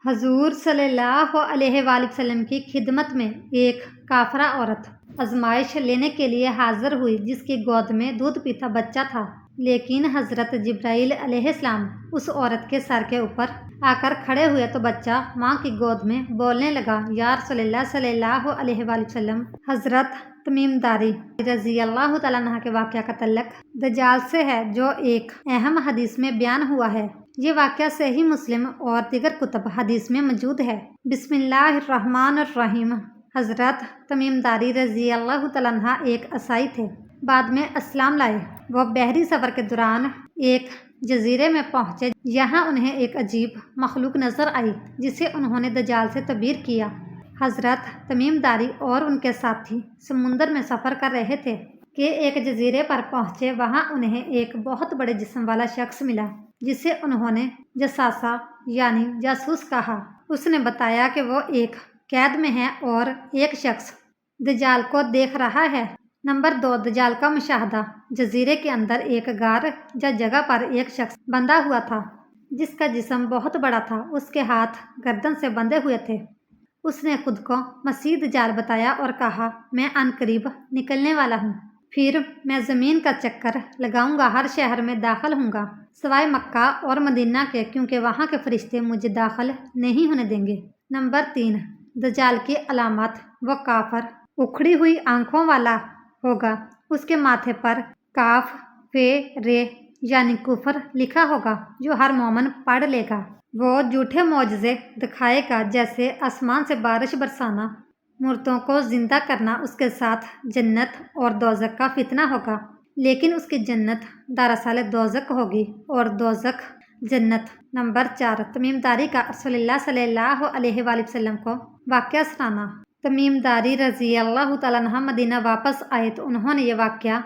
حضور صلی اللہ علیہ وآلہ وسلم کی خدمت میں ایک کافرہ عورت آزمائش لینے کے لیے حاضر ہوئی جس کی گود میں دودھ پیتا بچہ تھا، لیکن حضرت جبرائیل علیہ السلام اس عورت کے سر کے اوپر آ کر کھڑے ہوئے تو بچہ ماں کی گود میں بولنے لگا، یا رسول اللہ صلی اللہ علیہ وآلہ وسلم۔ حضرت تمیم داری رضی اللہ تعالیٰ عنہ کے واقعہ کا تعلق دجال سے ہے جو ایک اہم حدیث میں بیان ہوا ہے۔ یہ واقعہ صحیح مسلم اور دیگر کتب حدیث میں موجود ہے۔ بسم اللہ الرحمن الرحیم۔ حضرت تمیم داری رضی اللہ تعالیٰ عنہ ایک عیسائی تھے، بعد میں اسلام لائے۔ وہ بحری سفر کے دوران ایک جزیرے میں پہنچے، یہاں انہیں ایک عجیب مخلوق نظر آئی جسے انہوں نے دجال سے تعبیر کیا۔ حضرت تمیم داری اور ان کے ساتھی سمندر میں سفر کر رہے تھے کہ ایک جزیرے پر پہنچے، وہاں انہیں ایک بہت بڑے جسم والا شخص ملا جسے انہوں نے جساسہ یعنی جاسوس کہا۔ اس نے بتایا کہ وہ ایک قید میں ہے اور ایک شخص دجال کو دیکھ رہا ہے۔ نمبر 2، دجال کا مشاہدہ۔ جزیرے کے اندر ایک غار یا جگہ پر ایک شخص بندھا ہوا تھا جس کا جسم بہت بڑا تھا، اس کے ہاتھ گردن سے بندھے ہوئے تھے۔ اس نے خود کو مسیح دجال بتایا اور کہا، میں عنقریب نکلنے والا ہوں، پھر میں زمین کا چکر لگاؤں گا، ہر شہر میں داخل ہوں گا سوائے مکہ اور مدینہ کے، کیونکہ وہاں کے فرشتے مجھے داخل نہیں ہونے دیں گے۔ نمبر 3، دجال کی علامات۔ وہ کافر اکھڑی ہوئی آنکھوں والا ہوگا، اس کے ماتھے پر کاف فے رے یعنی کفر لکھا ہوگا جو ہر مومن پڑھ لے گا۔ وہ جھوٹے معجزے دکھائے گا، جیسے آسمان سے بارش برسانا، مردوں کو زندہ کرنا، اس کے ساتھ جنت اور دوزخ کا فتنہ ہوگا، لیکن اس کی جنت دراصل دوزخ ہوگی اور دوزخ جنت۔ نمبر 4، تمیم داری کا رسول اللہ صلی اللہ علیہ وآلہ وسلم کو واقعہ سنانا۔ تمیم داری رضی اللہ تعالیٰ عنہ مدینہ واپس آئے تو انہوں نے یہ واقعہ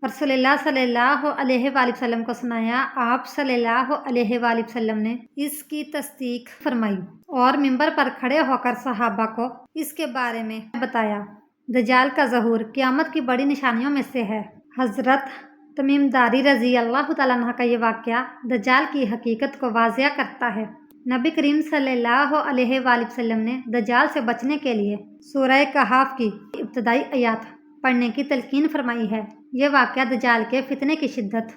رسول اللہ صلی اللہ علیہ وآلہ وسلم کو سنایا۔ آپ صلی اللہ علیہ وآلہ وسلم نے اس کی تصدیق فرمائی اور منبر پر کھڑے ہو کر صحابہ کو اس کے بارے میں بتایا۔ دجال کا ظہور قیامت کی بڑی نشانیوں میں سے ہے۔ حضرت تمیم داری رضی اللہ تعالیٰ عنہ کا یہ واقعہ دجال کی حقیقت کو واضح کرتا ہے۔ نبی کریم صلی اللہ علیہ وآلہ وسلم نے دجال سے بچنے کے لیے سورہ کہف کی ابتدائی آیات پڑھنے کی تلقین فرمائی ہے۔ یہ واقعہ دجال کے فتنے کی شدت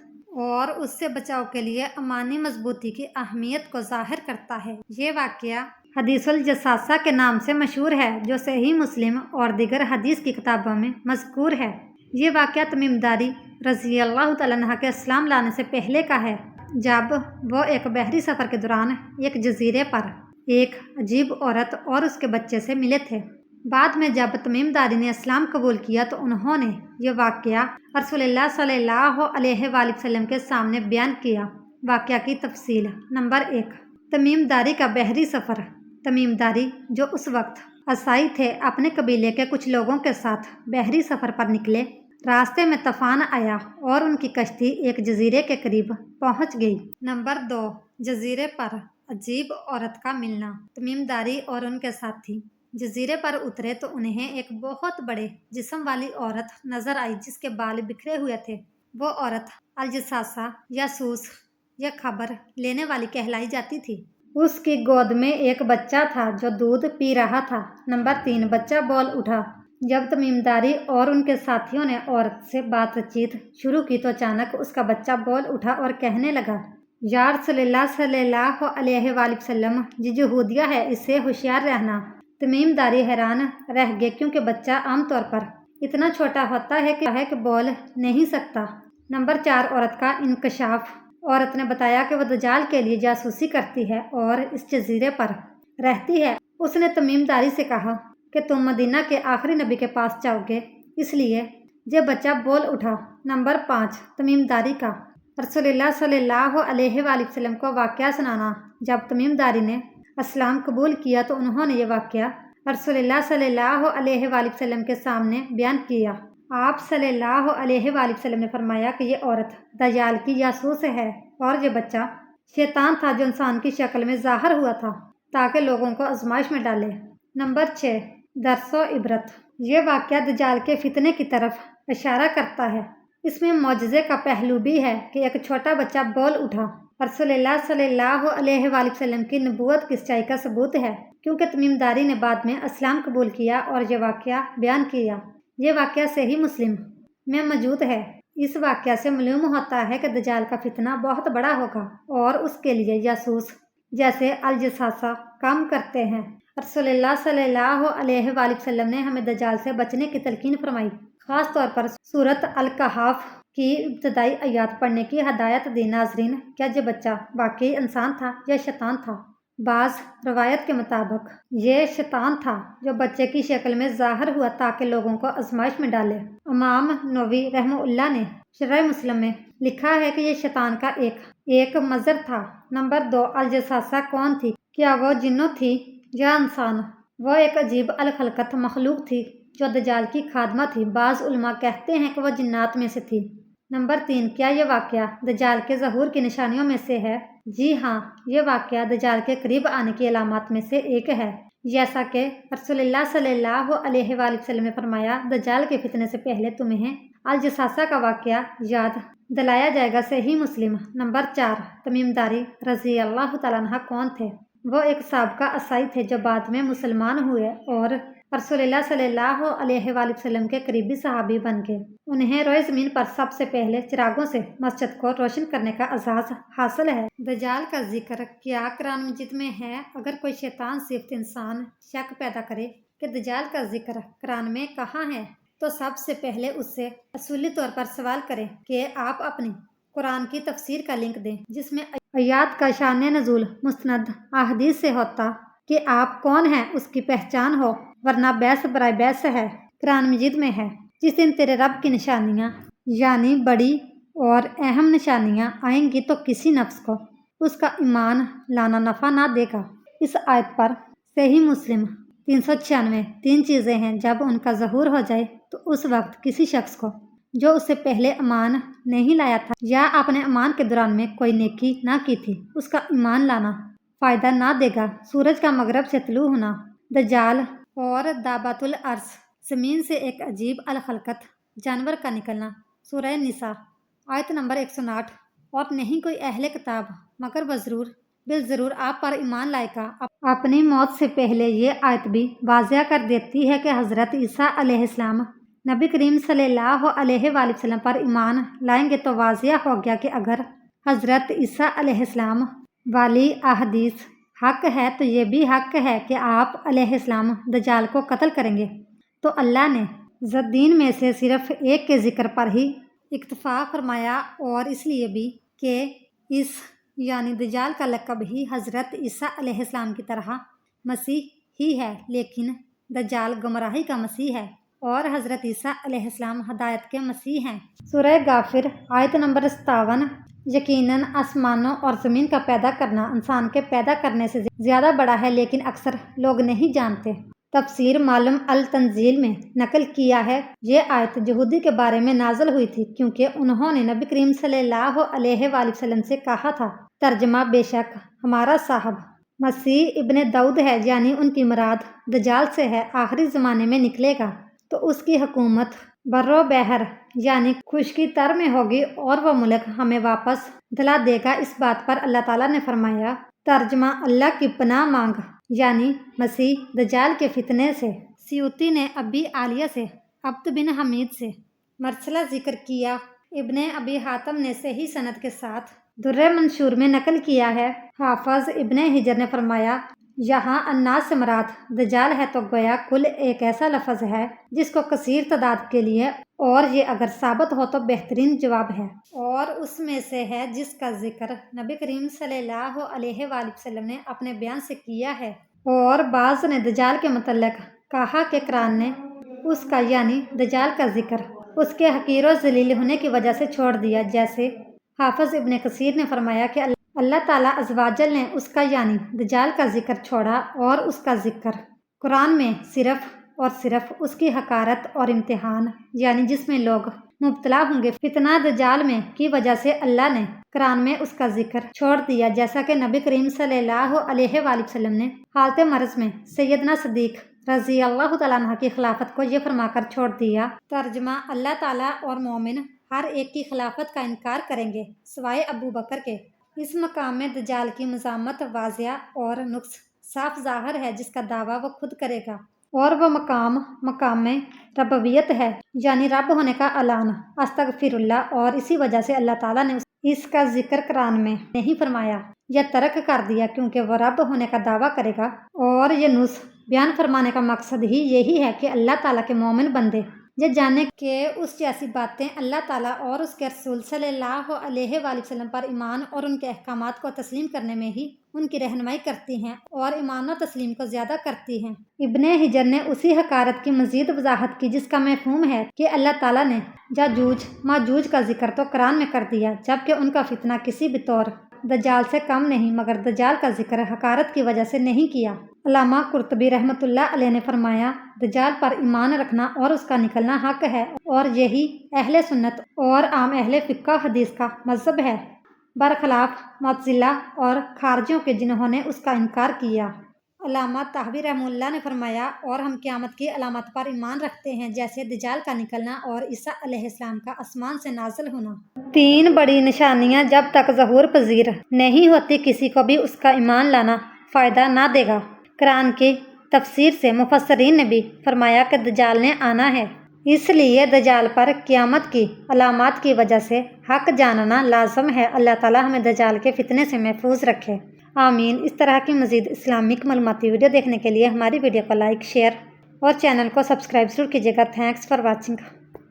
اور اس سے بچاؤ کے لیے ایمانی مضبوطی کی اہمیت کو ظاہر کرتا ہے۔ یہ واقعہ حدیث الجساسہ کے نام سے مشہور ہے جو صحیح مسلم اور دیگر حدیث کی کتابوں میں مذکور ہے۔ یہ واقعہ تمیم داری رضی اللہ تعالیٰ عنہ کے اسلام لانے سے پہلے کا ہے، جب وہ ایک بحری سفر کے دوران ایک جزیرے پر ایک عجیب عورت اور اس کے بچے سے ملے تھے۔ بعد میں جب تمیم داری نے اسلام قبول کیا تو انہوں نے یہ واقعہ رسول اللہ صلی اللہ علیہ وآلہ وسلم کے سامنے بیان کیا۔ واقعہ کی تفصیل۔ نمبر 1، تمیم داری کا بحری سفر۔ تمیم داری جو اس وقت عیسائی تھے اپنے قبیلے کے کچھ لوگوں کے ساتھ بحری سفر پر نکلے۔ راستے میں طوفان آیا اور ان کی کشتی ایک جزیرے کے قریب پہنچ گئی۔ نمبر 2، جزیرے پر عجیب عورت کا ملنا۔ تمیم داری اور ان کے ساتھی جزیرے پر اترے تو انہیں ایک بہت بڑے جسم والی عورت نظر آئی جس کے بال بکھرے ہوئے تھے۔ وہ عورت الجساسہ جاسوس یا خبر لینے والی کہلائی جاتی تھی۔ اس کی گود میں ایک بچہ تھا جو دودھ پی رہا تھا۔ نمبر 3، بچہ بول اٹھا۔ جب تمیم داری اور ان کے ساتھیوں نے عورت سے بات چیت شروع کی تو اچانک اس کا بچہ بول اٹھا اور کہنے لگا، یا رسول اللہ صلی اللہ علیہ وآلہ وسلم، یہ یہودیہ ہے، اس سے ہوشیار رہنا۔ تمیم داری حیران رہ گئے کیونکہ بچہ عام طور پر اتنا چھوٹا ہوتا ہے کہ بول نہیں سکتا۔ نمبر 4، عورت کا انکشاف۔ عورت نے بتایا کہ وہ دجال کے لیے جاسوسی کرتی ہے اور اس جزیرے پر رہتی ہے۔ اس نے تمیم داری سے کہا کہ تم مدینہ کے آخری نبی کے پاس جاؤ گے، اس لیے یہ بچہ بول اٹھا۔ نمبر 5، تمیم داری کا رسول اللہ صلی اللہ علیہ وآلہ وسلم کو واقعہ سنانا۔ جب تمیم داری نے اسلام قبول کیا تو انہوں نے یہ واقعہ رسول اللہ صلی اللہ علیہ وآلہ وسلم کے سامنے بیان کیا۔ آپ صلی اللہ علیہ وآلہ وسلم نے فرمایا کہ یہ عورت دجال کی جاسوس ہے اور یہ بچہ شیطان تھا جو انسان کی شکل میں ظاہر ہوا تھا تاکہ لوگوں کو آزمائش میں ڈالے۔ نمبر 6، درس و عبرت۔ یہ واقعہ دجال کے فتنے کی طرف اشارہ کرتا ہے۔ اس میں معجزے کا پہلو بھی ہے کہ ایک چھوٹا بچہ بول اٹھا رسول اللہ صلی اللہ علیہ وآلہ وسلم کی نبوت کی سچائی کا ثبوت ہے، کیونکہ تمیم داری نے بعد میں اسلام قبول کیا اور یہ واقعہ بیان کیا۔ یہ واقعہ صحیح مسلم میں موجود ہے۔ اس واقعہ سے معلوم ہوتا ہے کہ دجال کا فتنہ بہت بڑا ہوگا اور اس کے لیے جاسوس جیسے الجساسہ کام کرتے ہیں۔ رسول اللہ صلی اللہ علیہ وآلہ وسلم نے ہمیں دجال سے بچنے کی تلقین فرمائی، خاص طور پر سورۃ الکہف کی ابتدائی آیات پڑھنے کی ہدایت دی۔ ناظرین، کیا یہ بچہ واقعی انسان تھا یا شیطان تھا؟ بعض روایت کے مطابق یہ شیطان تھا جو بچے کی شکل میں ظاہر ہوا تاکہ لوگوں کو آزمائش میں ڈالے۔ امام نووی رحمہ اللہ نے شرح مسلم میں لکھا ہے کہ یہ شیطان کا ایک مظہر تھا۔ نمبر 2، الجساسہ کون تھی؟ کیا وہ جنوں تھی یا انسان؟ وہ ایک عجیب الخلقت مخلوق تھی جو دجال کی خادمہ تھی۔ بعض علماء کہتے ہیں کہ وہ جنات میں سے تھی۔ نمبر 3، کیا یہ واقعہ دجال کے ظہور کی نشانیوں میں سے ہے؟ جی ہاں، یہ واقعہ دجال کے قریب آنے کی علامات میں سے ایک ہے، جیسا کہ رسول اللہ صلی اللہ علیہ وآلہ وسلم نے فرمایا، دجال کے فتنے سے پہلے تمہیں الجساسہ کا واقعہ یاد دلایا جائے گا۔ صحیح مسلم۔ نمبر 4، تمیم داری رضی اللہ تعالیٰ عنہ کون تھے؟ وہ ایک سابقہ عیسائی تھے جو بعد میں مسلمان ہوئے اور رسول اللہ صلی اللہ علیہ وآلہ وسلم کے قریبی صحابی بن گئے۔ انہیں روئے زمین پر سب سے پہلے چراغوں سے مسجد کو روشن کرنے کا اعزاز حاصل ہے۔ دجال کا ذکر کیا قرآن مجید میں ہے؟ اگر کوئی شیطان صفت انسان شک پیدا کرے کہ دجال کا ذکر قرآن میں کہاں ہے تو سب سے پہلے اس سے اصولی طور پر سوال کریں کہ آپ اپنی قرآن کی تفسیر کا لنک دیں جس میں آیات کا شان نزول مستند احادیث سے ہوتا کہ آپ کون ہیں اس کی پہچان ہو، ورنہ بحث برائے بحث ہے۔ قرآن مجید میں ہے، جس دن تیرے رب کی نشانیاں یعنی بڑی اور اہم نشانیاں آئیں گی تو کسی نفس کو اس کا ایمان لانا نفع نہ دے گا۔ اس آیت پر صحیح مسلم 396 تین چیزیں ہیں جب ان کا ظہور ہو جائے تو اس وقت کسی شخص کو جو اس سے پہلے ایمان نہیں لایا تھا یا اپنے ایمان کے دوران میں کوئی نیکی نہ کی تھی، اس کا ایمان لانا فائدہ نہ دے گا۔ سورج کا مغرب سے طلوع ہونا، دجال اور دابۃ الارض، زمین سے ایک عجیب الخلقت جانور کا نکلنا، سورہ نساء آیت نمبر 159، اور نہیں کوئی اہل کتاب مگر بالضرور آپ پر ایمان لائے گا۔ اپنی موت سے پہلے یہ آیت بھی واضح کر دیتی ہے کہ حضرت عیسیٰ علیہ السلام نبی کریم صلی اللہ علیہ وآلہ وسلم پر ایمان لائیں گے تو واضح ہو گیا کہ اگر حضرت عیسیٰ علیہ السلام والی احادیث حق ہے تو یہ بھی حق ہے کہ آپ علیہ السلام دجال کو قتل کریں گے۔ تو اللہ نے دین میں سے صرف ایک کے ذکر پر ہی اکتفا فرمایا، اور اس لیے بھی کہ اس یعنی دجال کا لقب ہی حضرت عیسیٰ علیہ السلام کی طرح مسیح ہی ہے، لیکن دجال گمراہی کا مسیح ہے اور حضرت عیسیٰ علیہ السلام ہدایت کے مسیح ہیں۔ سورہ غافر آیت نمبر 57، یقیناً آسمانوں اور زمین کا پیدا کرنا انسان کے پیدا کرنے سے زیادہ بڑا ہے، لیکن اکثر لوگ نہیں جانتے۔ تفسیر معلم التنزیل میں نقل کیا ہے، یہ آیت یہودی کے بارے میں نازل ہوئی تھی کیونکہ انہوں نے نبی کریم صلی اللہ علیہ وآلہ وسلم سے کہا تھا، ترجمہ بے شک ہمارا صاحب مسیح ابن داؤد ہے، یعنی ان کی مراد دجال سے ہے، آخری زمانے میں نکلے گا تو اس کی حکومت بر و بحر یعنی خشکی تر میں ہوگی اور وہ ملک ہمیں واپس دلا دے گا۔ اس بات پر اللہ تعالیٰ نے فرمایا، ترجمہ اللہ کی پناہ مانگ، یعنی مسیح دجال کے فتنے سے۔ سیوطی نے ابی عالیہ سے عبد بن حمید سے مرسلہ ذکر کیا۔ ابن ابی حاتم نے صحیح سند کے ساتھ در منشور میں نقل کیا ہے۔ حافظ ابن حجر نے فرمایا، یہاں الناس سے مراد دجال ہے تو گویا کل ایک ایسا لفظ ہے جس کو کثیر تعداد کے لیے، اور یہ اگر ثابت ہو تو بہترین جواب ہے، اور اس میں سے ہے جس کا ذکر نبی کریم صلی اللہ علیہ وآلہ وسلم نے اپنے بیان سے کیا ہے۔ اور بعض نے دجال کے متعلق کہا کہ قرآن نے اس کا یعنی دجال کا ذکر اس کے حقیر و ذلیل ہونے کی وجہ سے چھوڑ دیا، جیسے حافظ ابن کثیر نے فرمایا کہ اللہ تعالیٰ عز و جل نے اس کا یعنی دجال کا ذکر چھوڑا اور اس کا ذکر قرآن میں صرف اور صرف اس کی حقارت اور امتحان یعنی جس میں لوگ مبتلا ہوں گے فتنہ دجال میں کی وجہ سے اللہ نے قرآن میں اس کا ذکر چھوڑ دیا، جیسا کہ نبی کریم صلی اللہ علیہ وآلہ وسلم نے حالت مرض میں سیدنا صدیق رضی اللہ تعالیٰ عنہ کی خلافت کو یہ فرما کر چھوڑ دیا، ترجمہ اللہ تعالیٰ اور مومن ہر ایک کی خلافت کا انکار کریں گے سوائے ابو بکر کے، اس مقام میں دجال کی مزاحمت واضح اور نقص صاف ظاہر ہے جس کا دعویٰ وہ خود کرے گا، اور وہ مقام ربوبیت ہے، یعنی رب ہونے کا اعلان، استغفر اللہ، اور اسی وجہ سے اللہ تعالیٰ نے اس کا ذکر قرآن میں نہیں فرمایا یا ترک کر دیا، کیونکہ وہ رب ہونے کا دعویٰ کرے گا، اور یہ نص بیان فرمانے کا مقصد ہی یہی ہے کہ اللہ تعالیٰ کے مومن بندے یہ جانے کہ اس جیسی باتیں اللہ تعالیٰ اور اس کے رسول صلی اللہ علیہ وآلہ وسلم پر ایمان اور ان کے احکامات کو تسلیم کرنے میں ہی ان کی رہنمائی کرتی ہیں اور ایمان و تسلیم کو زیادہ کرتی ہیں۔ ابن حجر نے اسی حقارت کی مزید وضاحت کی جس کا مفہوم ہے کہ اللہ تعالیٰ نے یاجوج ماجوج کا ذکر تو قرآن میں کر دیا، جبکہ ان کا فتنہ کسی بھی طور دجال سے کم نہیں، مگر دجال کا ذکر حقارت کی وجہ سے نہیں کیا۔ علامہ قرطبی رحمۃ اللہ علیہ نے فرمایا، دجال پر ایمان رکھنا اور اس کا نکلنا حق ہے، اور یہی اہل سنت اور عام اہل فقہ حدیث کا مذہب ہے، برخلاف معتزلہ اور خارجیوں کے جنہوں نے اس کا انکار کیا۔ علامہ طحاوی رحمہ اللہ نے فرمایا، اور ہم قیامت کی علامات پر ایمان رکھتے ہیں، جیسے دجال کا نکلنا اور عیسیٰ علیہ السلام کا آسمان سے نازل ہونا۔ 3 بڑی نشانیاں جب تک ظہور پذیر نہیں ہوتی کسی کو بھی اس کا ایمان لانا فائدہ نہ دے گا۔ قرآن کی تفسیر سے مفسرین نے بھی فرمایا کہ دجال نے آنا ہے، اس لیے دجال پر قیامت کی علامات کی وجہ سے حق جاننا لازم ہے۔ اللہ تعالیٰ ہمیں دجال کے فتنے سے محفوظ رکھے، آمین۔ اس طرح کی مزید اسلامک معلوماتی ویڈیو دیکھنے کے لیے ہماری ویڈیو کو لائک، شیئر اور چینل کو سبسکرائب ضرور کیجیے گا۔ Thanks for watching.